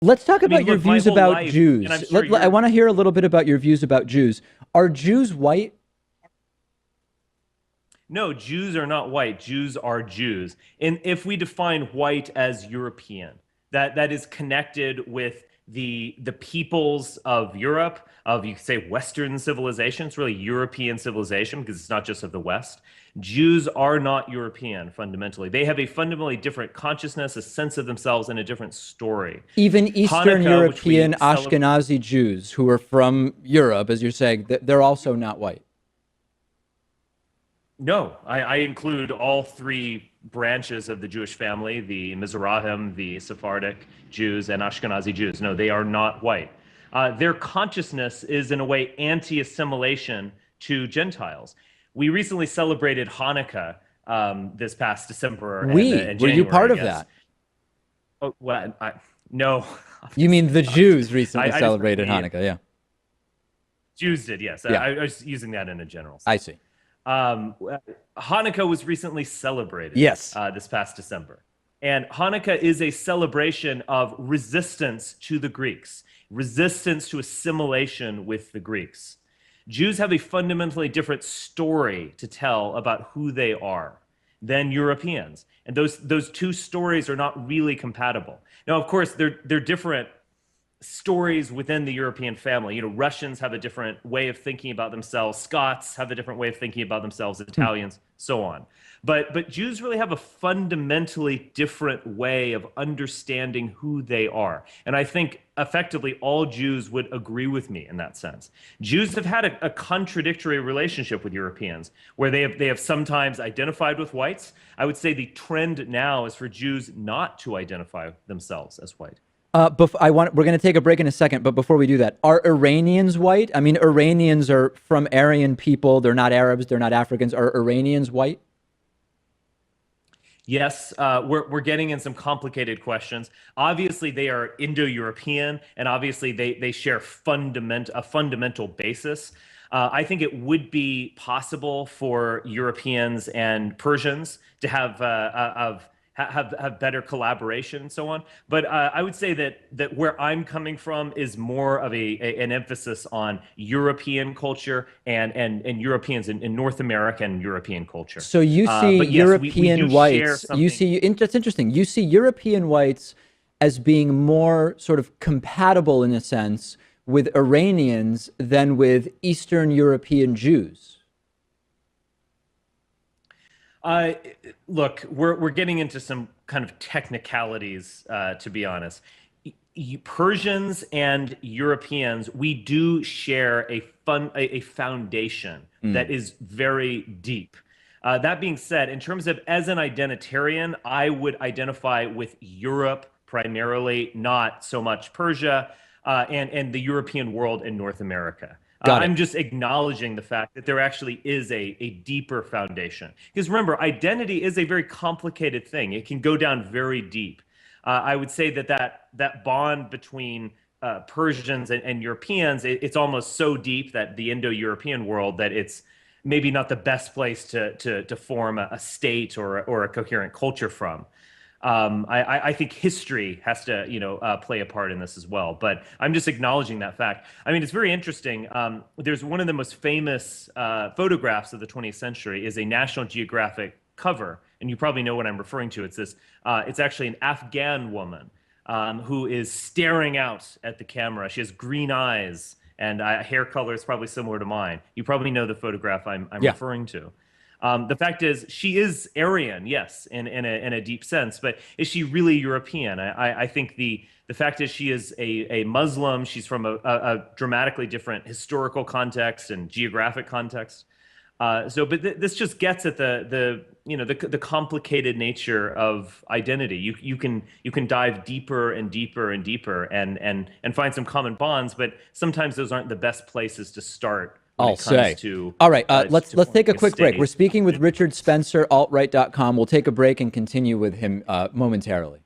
Let's talk I mean, about your look, my views whole about life, and I'm Jews. sure I you're. want to hear a little bit about your views about Jews. Are Jews white? No, Jews are not white. Jews are Jews. And if we define white as European, that is connected with the peoples of Europe, of you could say Western civilization. It's really European civilization because it's not just of the West. Jews are not European fundamentally. They have a fundamentally different consciousness, a sense of themselves, and a different story. Even Eastern Hanukkah, which European we celebrate. Ashkenazi Jews who are from Europe, as you're saying, they're also not white. No, I include all three branches of the Jewish family, the Mizrahim, the Sephardic Jews, and Ashkenazi Jews. No, they are not white. Their consciousness is, in a way, anti-assimilation to Gentiles. We recently celebrated Hanukkah this past December and Were you January, I part of guess. that? Oh, well, no, You mean obviously the not. Jews recently I just meant celebrated the Hanukkah? Yeah. Jews did, yes. Yeah, I was using that in a general I sense. see. Um, Hanukkah was recently celebrated Yes. this past December. And Hanukkah is a celebration of resistance to the Greeks, resistance to assimilation with the Greeks. Jews have a fundamentally different story to tell about who they are than Europeans. And those two stories are not really compatible. Now, of course, they're different stories within the European family. You know, Russians have a different way of thinking about themselves. Scots have a different way of thinking about themselves. Hmm. Italians, so on. But Jews really have a fundamentally different way of understanding who they are. And I think effectively all Jews would agree with me in that sense. Jews have had a contradictory relationship with Europeans, where they have sometimes identified with whites. I would say the trend now is for Jews not to identify themselves as white. We're going to take a break in a second, but before we do that, are Iranians white? I mean, Iranians are from Aryan people. They're not Arabs. They're not Africans. Are Iranians white? Yes, we're getting in some complicated questions. Obviously, they are Indo-European, and obviously they share a fundamental basis. I think it would be possible for Europeans and Persians to have better collaboration and so on. But I would say that where I'm coming from is more of an emphasis on European culture and Europeans in North American European culture. So you see But yes, we European do share whites, you something. see, that's interesting. You see European whites as being more sort of compatible in a sense with Iranians than with Eastern European Jews. Uh, Look, we're getting into some kind of technicalities, to be honest. Persians and Europeans, we do share a foundation Mm. that is very deep. That being said, in terms of as an identitarian, I would identify with Europe primarily, not so much Persia, and the European world and North America. Got it. I'm just acknowledging the fact that there actually is a deeper foundation. Because remember, identity is a very complicated thing. It can go down very deep. I would say that bond between Persians and Europeans, it's almost so deep that the Indo-European world that it's maybe not the best place to form a state or a coherent culture from. I think history has to, play a part in this as well. But I'm just acknowledging that fact. I mean, it's very interesting. There's one of the most famous photographs of the 20th century is a National Geographic cover, and you probably know what I'm referring to. It's this. It's actually an Afghan woman who is staring out at the camera. She has green eyes, and hair color is probably similar to mine. You probably know the photograph I'm Yeah. referring to. The fact is, she is Aryan, yes, in a deep sense, but is she really European? I think the fact is she is a Muslim. She's from a dramatically different historical context and geographic context. But this just gets at the complicated nature of identity. You can dive deeper and deeper and deeper and find some common bonds, but sometimes those aren't the best places to start when I'll it comes say. to All right, let's take a forming a quick break. We're state. speaking with Richard Spencer, altright.com. We'll take a break and continue with him momentarily.